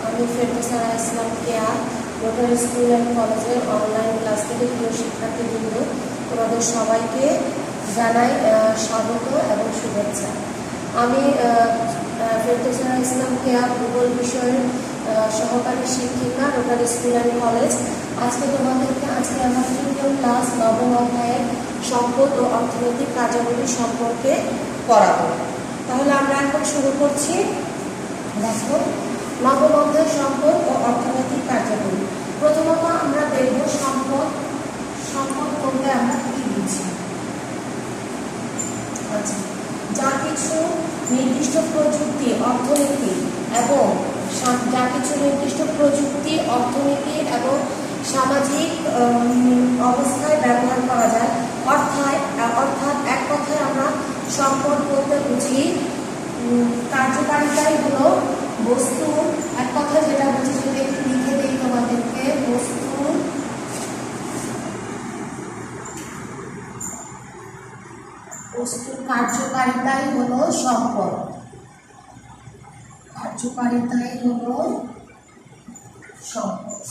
আমি ফেরদৌসি আরা কেয়া rotary school and কলেজের online class থেকে প্রিয় শিক্ষার্থীবৃন্দ, তোমাদের সবাইকে জানাই স্বাগত এবং শুভেচ্ছা। আমি ফেরদৌসি আরা কেয়া ভূগোল বিষয়ের সহকারী শিক্ষিকা, রোটারি স্কুল অ্যান্ড কলেজ। আজকে আমার তৃতীয় ক্লাস নবম অধ্যায়ের সম্পদ ও অর্থনৈতিক কার্যাবলী সম্পর্কে পড়াবো। তাহলে আমরা এখন শুরু করছি। দেখো, নবম অধ্যায় সম্পদ ও অর্থনৈতিক কার্যাবলী। প্রথমত আমরা দেখব সম্পদ বলতে আমরা কি বুঝি। আচ্ছা, যা কিছু নির্দিষ্ট প্রযুক্তি, অর্থনীতি এবং সামাজিক অবস্থায় ব্যবহার করা যায়। অর্থাৎ এক কথায় আমরা সম্পদ বলতে বুঝি কার্যকারিতাই হলো বস্তু। এক কথা যেটা বুঝি, যদি একটু লিখে দিই তোমাদেরকে, বস্তুর কার্যকারিতাই হলো সম্পদ। কার্যকারিতাই হলো সম্পদ।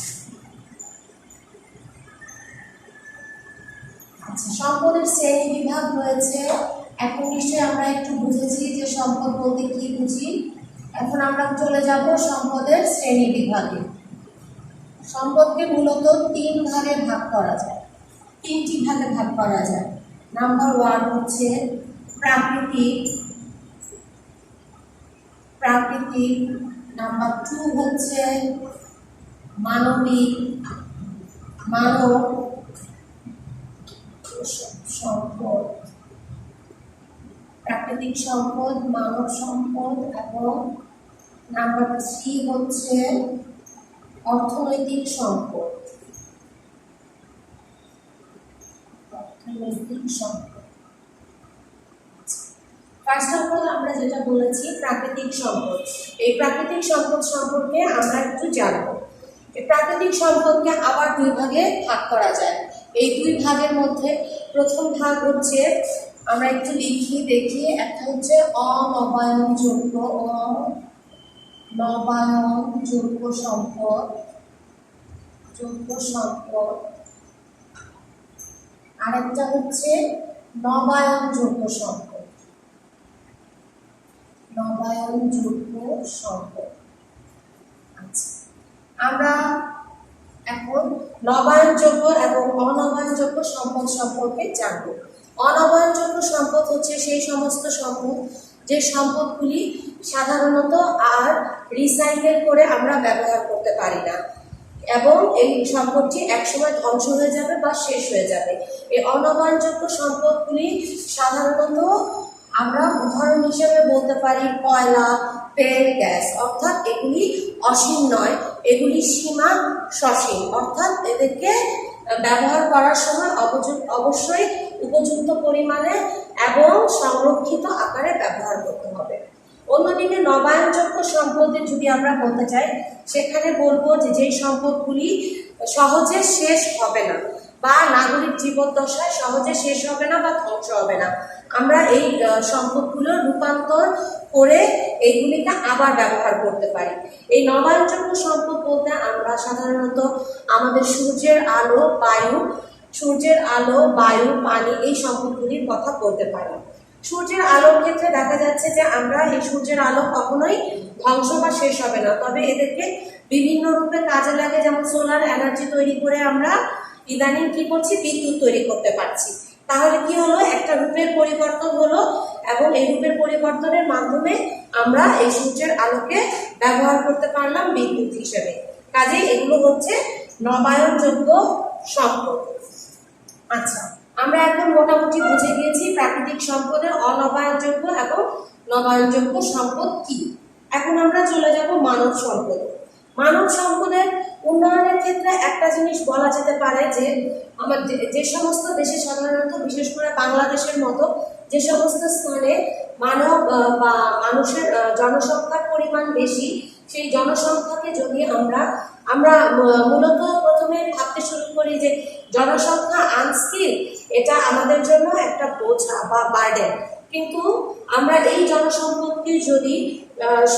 আচ্ছা, সম্পদের শ্রেণী বিভাগ রয়েছে। এখন নিশ্চয়ই আমরা একটু বুঝেছি যে সম্পদ বলতে কি বুঝি। এখন আমরা চলে যাব সম্পদের শ্রেণী বিভাগে। সম্পদকে মূলত তিনটি ভাগে ভাগ করা যায়। নাম্বার 1 হচ্ছে প্রাকৃতিক, নাম্বার 2 হচ্ছে মানব সম্পদ, প্রাকৃতিক সম্পদ, মানব সম্পদ, এবং নাম্বার 3 হচ্ছে অর্থনৈতিক সম্পদ। ফার্স্ট অফ অল আমরা যেটা বলেছি প্রাকৃতিক সম্পদ। এই প্রাকৃতিক সম্পদ সম্পর্কে আমরা একটু জানবো। এই প্রাকৃতিক সম্পদকে আবার দুই ভাগে ভাগ করা যায়। এই দুই ভাগের মধ্যে প্রথম ভাগ হচ্ছে, আমরা একটু দেখি, একটা হচ্ছে অনবায়নযোগ্য সম্পদ, আরেকটা হচ্ছে নবায়নযোগ্য সম্পদ। আচ্ছা, আমরা এখন নবায়নযোগ্য এবং অনবায়নযোগ্য সম্পদ সম্পর্কে জানব। অনবায়নযোগ্য সম্পদ হচ্ছে সেই সমস্ত সম্পদ যে সম্পদগুলি সাধারণত আর রিসাইকেল করে আমরা ব্যবহার করতে পারি না, এবং এই সম্পদটি একসময় ধ্বংস হয়ে যাবে বা শেষ হয়ে যাবে। এই অনবায়নযোগ্য সম্পদগুলি সাধারণত আমরা উদাহরণ হিসেবে বলতে পারি কয়লা, তেল, গ্যাস। অর্থাৎ এগুলি অসীম নয়, এগুলি সীমা সসীম। অর্থাৎ এদেরকে ব্যবহার করার সময় অবশ্যই উপযুক্ত পরিমাণে এবং সংরক্ষিত আকারে ব্যবহার করতে হবে। অন্যদিকে নবায়নযোগ্য সম্পদের যদি আমরা বলতে চাই, সেখানে বলবো যে সম্পদগুলি সহজে শেষ হবে না বা নাগরিক জীবদ্দশায় সহজে শেষ হবে না বা ধ্বংস হবে না। আমরা এই সম্পদগুলো রূপান্তর করে এইগুলিকে আবার ব্যবহার করতে পারি। এই নবায়নযোগ্য সম্পদ বলতে আমরা সাধারণত আমাদের সূর্যের আলো, বায়ু, পানি, এই সম্পদগুলির কথা বলতে পারি। সূর্যের আলোর ক্ষেত্রে দেখা যাচ্ছে যে আমরা এই সূর্যের আলো কখনোই ধ্বংস বা শেষ হবে না, তবে এদেরকে বিভিন্ন রূপে কাজে লাগে। যেমন সোলার এনার্জি তৈরি করে আমরা ইদানিং কি করছি, বিদ্যুৎ তৈরি করতে পারছি। তাহলে কি হলো, একটা রূপের পরিবর্তন হলো, এবং এই রূপের পরিবর্তনের মাধ্যমে আমরা এই সূর্যের আলোকে ব্যবহার করতে পারলাম বিদ্যুৎ হিসেবে। কাজে এগুলো হচ্ছে নবায়নযোগ্য সম্পদ। আচ্ছা, আমরা এখন মোটামুটি বুঝে গিয়েছি প্রাকৃতিক সম্পদের অনবায়নযোগ্য এবং নবায়নযোগ্য সম্পদ কি। এখন আমরা চলে যাব মানব সম্পদ। মানব সম্পদের উন্নয়নের ক্ষেত্রে একটা জিনিস বলা যেতে পারে যে যে সমস্ত দেশে, সাধারণত বিশেষ করে বাংলাদেশের মতো যে সমস্ত স্থানে মানুষের জনসংখ্যার পরিমাণ বেশি, সেই জনসংখ্যাকে যদি আমরা মূলত প্রথমে ভাবতে শুরু করি যে জনসংখ্যা আনস্কিল, এটা আমাদের জন্য একটা বোঝা বা বার্ডেন। কিন্তু আমরা এই জনসম্পদকে যদি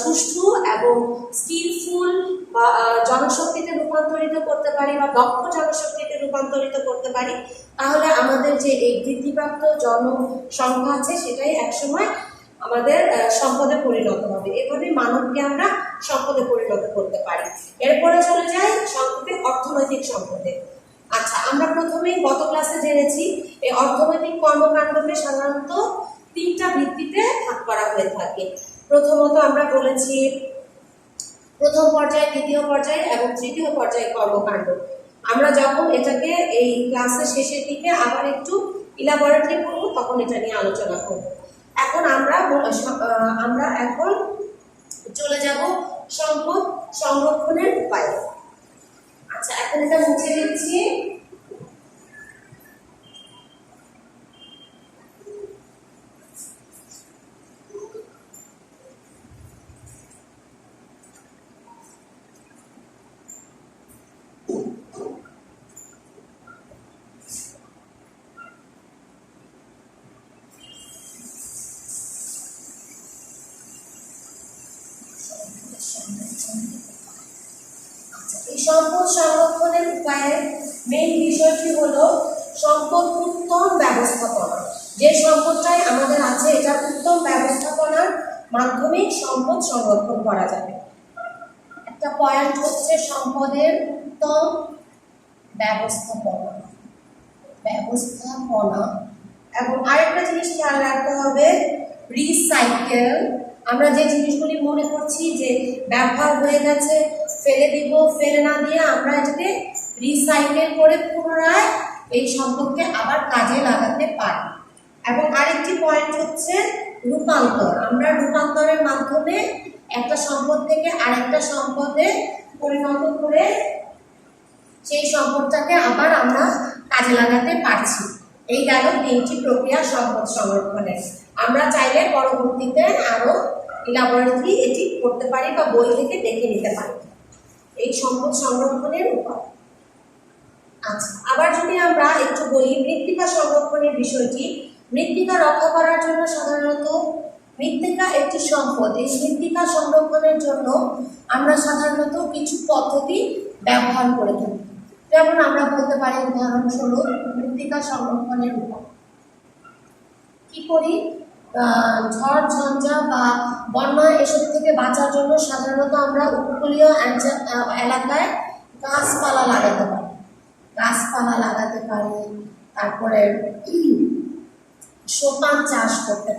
সুষ্ঠু এবং স্কিলফুল বা জনশক্তিতে রূপান্তরিত করতে পারি বা দক্ষ জনশক্তিতে রূপান্তরিত করতে পারি, তাহলে আমাদের যে এই বৃদ্ধিপ্রাপ্ত জনসংখ্যা আছে সেটাই একসময় আমাদের সম্পদে পরিণত হবে। এভাবে মানবকে আমরা সম্পদে পরিণত করতে পারি। এরপরে চলে যায় সংক্ষেপে অর্থনৈতিক সম্পদে। আচ্ছা, আমরা প্রথমেই গত ক্লাসে জেনেছি এই অর্থনৈতিক কর্মকাণ্ডকে সাধারণত তিনটা ভিত্তিতে ভাগ করা হয়ে থাকে। প্রথমত আমরা বলেছি প্রথম পর্যায়ে, দ্বিতীয় পর্যায়ে এবং তৃতীয় পর্যায়ে কর্মকাণ্ড। আমরা যখন এটাকে এই ক্লাসের শেষের দিকে আবার একটু ইলাবরেটলি করব তখন এটা নিয়ে আলোচনা করব। এখন আমরা এখন চলে যাব সম্পদ সংরক্ষণের উপায়। আচ্ছা, এখন এটা মুছে দিচ্ছি। এই সম্পদ সংরক্ষণের উপায়ের মেইন বিষয়টি হলো সম্পদ উত্তম ব্যবস্থাপনা। যে সম্পদটাই আমাদের আছে এটা উত্তম ব্যবস্থাপনার মাধ্যমে সম্পদ সংরক্ষণ করা যাবে। একটা পয়েন্ট হচ্ছে সম্পদের উত্তম ব্যবস্থাপনা এবং আরেকটা জিনিস খেয়াল রাখতে হবে, রিসাইকেল। আমরা যে জিনিসগুলি মনে করছি যে ব্যবহার হয়ে গেছে ফেলে দিব, ফেলে না দিয়ে আমরা এটাকে রিসাইকেল করে পুনরায় এই সম্পদকে আবার কাজে লাগাতে পারি। এবং আরেকটি পয়েন্ট হচ্ছে রূপান্তর। আমরা রূপান্তরের মাধ্যমে একটা সম্পদ থেকে আরেকটা সম্পদে পরিণত করে সেই সম্পদটাকে আবার আমরা কাজে লাগাতে পারছি। এই গেল তিনটি প্রক্রিয়া সম্পদ সংরক্ষণের। আমরা চাইলে পরবর্তীতে আরো ইলাবরেটলি এটি করতে পারি বা বই থেকে দেখে নিতে পারি এই সম্পদ সংরক্ষণের উপায়। আচ্ছা, আবার যদি আমরা একটু বলি মৃত্তিকা সংরক্ষণের বিষয়টি। মৃত্তিকা রক্ষা করার জন্য সাধারণত মৃত্তিকা একটি সম্পদ। এই মৃত্তিকা সংরক্ষণের জন্য আমরা সাধারণত কিছু পদ্ধতি ব্যবহার করে থাকি। যেমন আমরা বলতে পারি উদাহরণস্বরূপ মৃত্তিকা সংরক্ষণের উপায় কি করি, ঝড় ঝঞ্ঝা বা বন্যা এসব থেকে বাঁচার জন্য সাধারণত আমরা উপকূলীয় এলাকায় গাছপালা লাগাতে পারি। তারপরে সোপান চাষ করতে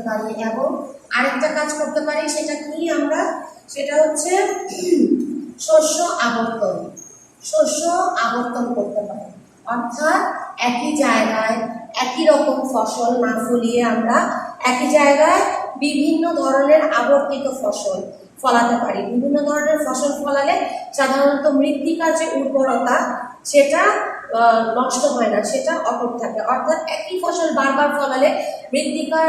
পারি এবং আরেকটা কাজ করতে পারি। সেটা কি সেটা হচ্ছে শস্য আবর্তন করতে পারি। অর্থাৎ একই জায়গায় একই রকম ফসল না ফলিয়ে আমরা একই জায়গায় বিভিন্ন ধরনের আবর্তিত ফসল ফলাতে পারি। বিভিন্ন ধরনের ফসল ফলালে সাধারণত মৃত্তিকার যে উর্বরতা সেটা নষ্ট হয় না, সেটা অটুট থাকে। অর্থাৎ একই ফসল বারবার ফলালে মৃত্তিকার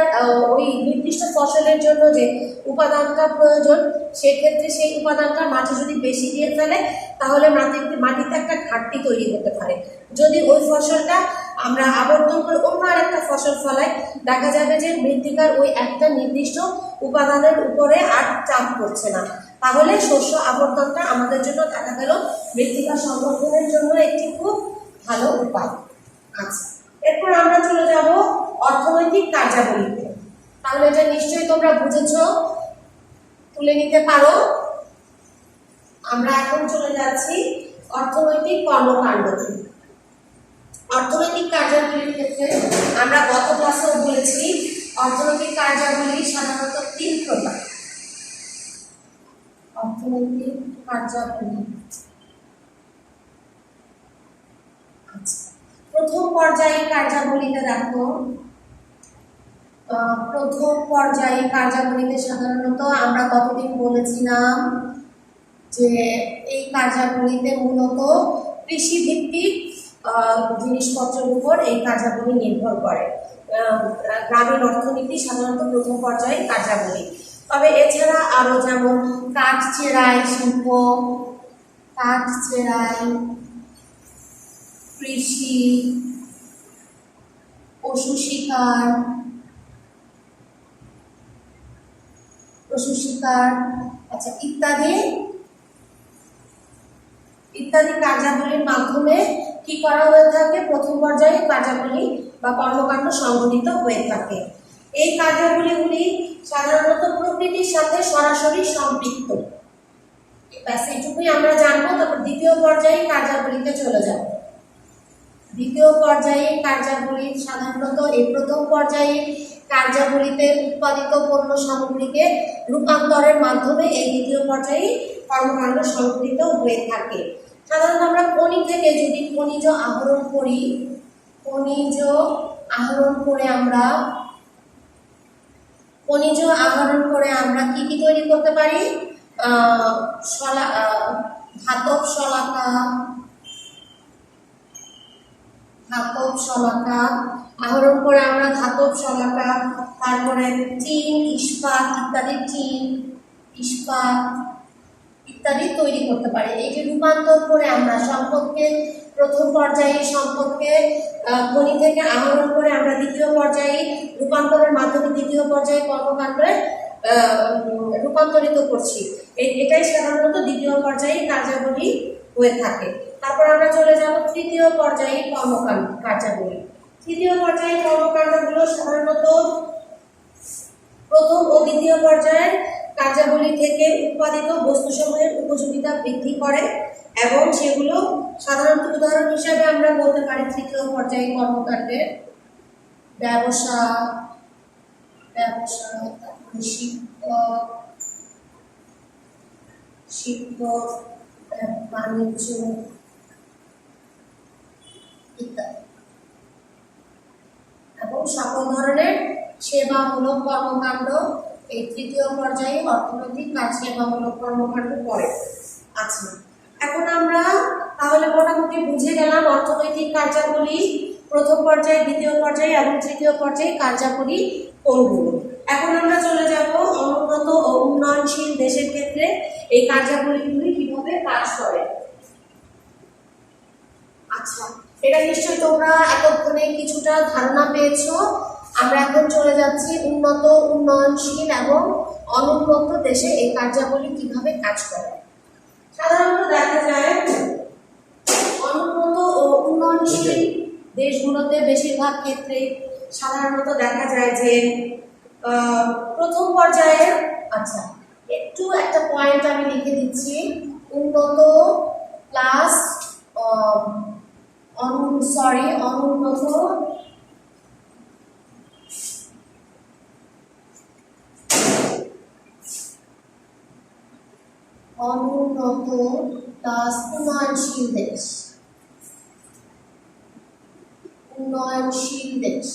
ওই নির্দিষ্ট ফসলের জন্য যে উপাদানটা প্রয়োজন সেক্ষেত্রে সেই উপাদানটা মাটি যদি বেশি দিয়ে ফেলে তাহলে মাটিতে একটা ঘাটতি তৈরি হতে পারে। যদি ওই ফসলটা আমরা আবর্তন করে অন্য আরেকটা ফসল ফলাই দেখা যাবে যে মৃত্তিকার ওই একটা নির্দিষ্ট উপাদানের উপরে আর চাপ পড়ছে না। তাহলে শস্য আবর্তনটা আমাদের জন্য দেখা গেল মৃত্তিকা সংরক্ষণের জন্য একটি খুব ভালো উপায়। আচ্ছা, এরপর আমরা চলে যাব অর্থনৈতিক কার্যাবলীতে। তাহলে এটা নিশ্চয়ই তোমরা বুঝেছো, তুলে নিতে পারো। আমরা এখন চলে যাচ্ছি অর্থনৈতিক কর্মকাণ্ডতে। অর্থনৈতিক কার্যাবলীর ক্ষেত্রে আমরা গত ক্লাসেও বলেছি অর্থনৈতিক কার্যাবলী সাধারণত তিন প্রকার। অর্থনৈতিক কার্যাবলী প্রথম পর্যায়ে কার্যাবলীতে দেখো, প্রথম পর্যায়ে কার্যাবলীতে সাধারণত আমরা কতদিন বলেছিলাম যে এই কার্যাবলীতে মূলত কৃষিভিত্তিক জিনিসপত্রের উপর এই কার্যাবলী নির্ভর করে। গ্রামীণ অর্থনীতি সাধারণত প্রথম পর্যায়ে কার্যাবলী। তবে এছাড়া আরও যেমন কাঠ চেরাই শিল্প, কৃষি, পশু শিকার, আচ্ছা ইত্যাদি কার্যাবলীর মাধ্যমে কি করা হয়ে থাকে, প্রথম পর্যায়ে কার্যাবলী বা কর্মকাণ্ড সংঘটিত হয়ে থাকে। এই কার্যাবলীগুলি সাধারণত প্রকৃতির সাথে সরাসরি সম্পৃক্ত। ব্যাস এইটুকুই আমরা জানবো। তারপর দ্বিতীয় পর্যায়ে কার্যাবলীতে চলে যাব। দ্বিতীয় পর্যায়ে কার্যাবলী সাধারণত এই প্রথম পর্যায়ে কার্যাবলীতে উৎপাদিত পণ্য সামগ্রীকে রূপান্তরের মাধ্যমে এই দ্বিতীয় পর্যায়ে কর্মকাণ্ড সংঘটিত হয়ে থাকে। সাধারণত আমরা খনি থেকে যদি খনিজ আহরণ করে আমরা কি কি তৈরি করতে পারি, ধাতব শলাকা আহরণ করে আমরা ধাতব শলাকা, তারপরে টিন, ইস্পাত ইত্যাদি তৈরি করতে পারি। এই যে রূপান্তর করে আমরা সম্পদকে প্রথম পর্যায়ে খনি থেকে আহরণ করে আমরা দ্বিতীয় পর্যায়ে রূপান্তরের মাধ্যমে দ্বিতীয় পর্যায়ে কর্মকাণ্ডে রূপান্তরিত করছি। এটাই সাধারণত দ্বিতীয় পর্যায়ে কার্যাবলী হয়ে থাকে। তারপর আমরা চলে যাব তৃতীয় পর্যায়ে কার্যাবলী। তৃতীয় পর্যায়ে কর্মকাণ্ডগুলো সাধারণত প্রথম ও দ্বিতীয় পর্যায়ের কার্যাবলী থেকে উৎপাদিত বস্তুসমূহের উপযোগিতা বৃদ্ধি করে এবং সেগুলো সাধারণত উদাহরণ হিসাবে আমরা বলতে পারি তৃতীয় পর্যায়ে কর্মকাণ্ডের ব্যবসা, শিল্প, বাণিজ্য ইত্যাদি এবং সকল ধরনের সেবামূলক কর্মকাণ্ড এই তৃতীয় পর্যায়ে অর্থনৈতিক কাজ সেবামূলক কর্মকাণ্ড পড়ে। আচ্ছা, এখন আমরা তাহলে মোটামুটি বুঝে গেলাম অর্থনৈতিক কার্যাবলী প্রথম পর্যায়ে, দ্বিতীয় পর্যায়ে এবং তৃতীয় পর্যায়ে কার্যাবলী কোনগুলো। এখন আমরা চলে যাব অনুন্নত ও উন্নয়নশীল দেশের ক্ষেত্রে এই কার্যাবলীগুলি কিভাবে কাজ করে। আচ্ছা, এটা নিশ্চয়ই তোমরা এতক্ষণে কিছুটা ধারণা পেয়েছো। আমরা এখন চলে যাচ্ছি উন্নত, উন্নয়নশীল এবং অনুন্নত দেশে এই কার্যাবলী কিভাবে কাজ করে। সাধারণত দেখা যায় অনুন্নত ও উন্নয়নশীল দেশগুলোতে বেশিরভাগ ক্ষেত্রে সাধারণত দেখা যায় যে প্রথম পর্যায়ে, আচ্ছা একটু একটা পয়েন্ট আমি লিখে দিচ্ছি, উন্নত প্লাস অনুন্নত প্লাস উন্নয়নশীল দেশ।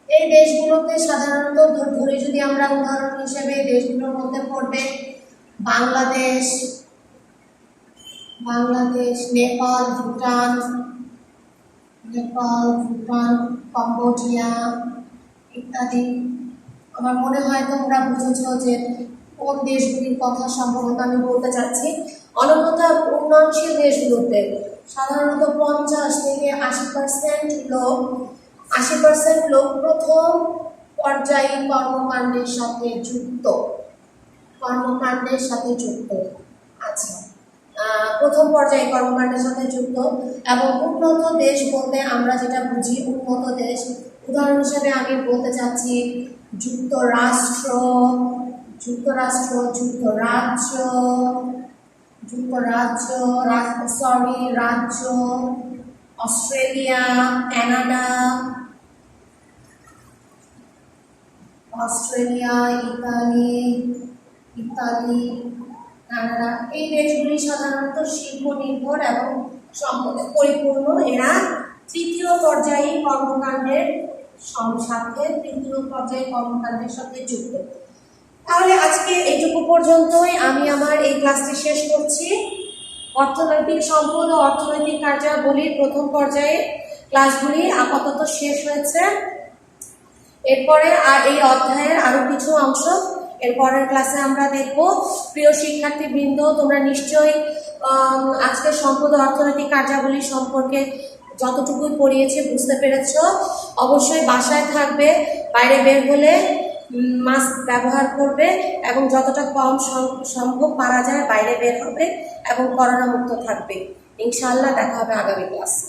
এই দেশগুলোতে সাধারণত ধরে যদি আমরা উদাহরণ হিসেবে দেশগুলোর মধ্যে পড়বে বাংলাদেশ, নেপাল, ভুটান, কম্বোডিয়া ইত্যাদি। আমার মনে হয় তোমরা বুঝেছো যে কোন দেশগুলির কথা সম্ভবত আমি বলতে চাচ্ছি। অনুন্নত উন্নয়নশীল দেশগুলোতে সাধারণত 50 থেকে 80% লোক প্রথম পর্যায়ে কর্মকাণ্ডের সাথে যুক্ত। আচ্ছা, প্রথম পর্যায়ে কর্মকাণ্ডের সাথে যুক্ত। এবং উন্নত দেশ বলতে আমরা যেটা বুঝি, উন্নত দেশ উদাহরণ হিসেবে আমি বলতে চাচ্ছি যুক্তরাজ্য, অস্ট্রেলিয়া, ইতালি, কানাডা। এই দেশগুলি সাধারণত শিল্প নির্ভর এবং সম্পদে পরিপূর্ণ। এরা তৃতীয় পর্যায়ে কর্মকাণ্ডের সাথে যুক্ত। তাহলে আজকে এইটুকু পর্যন্তই আমি আমার এই ক্লাসটি শেষ করছি। অর্থনৈতিক সম্পদ ও অর্থনৈতিক কার্যাবলীর প্রথম পর্যায়ে ক্লাসগুলি আপাতত শেষ হয়েছে। এরপরে এই অধ্যায়ের আরো কিছু অংশ এরপরের ক্লাসে আমরা দেখব। প্রিয় শিক্ষার্থীবৃন্দ, তোমরা নিশ্চয়ই আজকে সম্পদ ও অর্থনৈতিক কার্যাবলী সম্পর্কে যতটুকুই পড়িয়েছে বুঝতে পেরেছ। অবশ্যই বাসায় থাকবে, বাইরে বের হলে মাস্ক ব্যবহার করবে এবং যতটা কম সম্ভব পারা যায় বাইরে বের হবে এবং করোনা মুক্ত থাকবে। ইনশাআল্লাহ দেখা হবে আগামী ক্লাসে।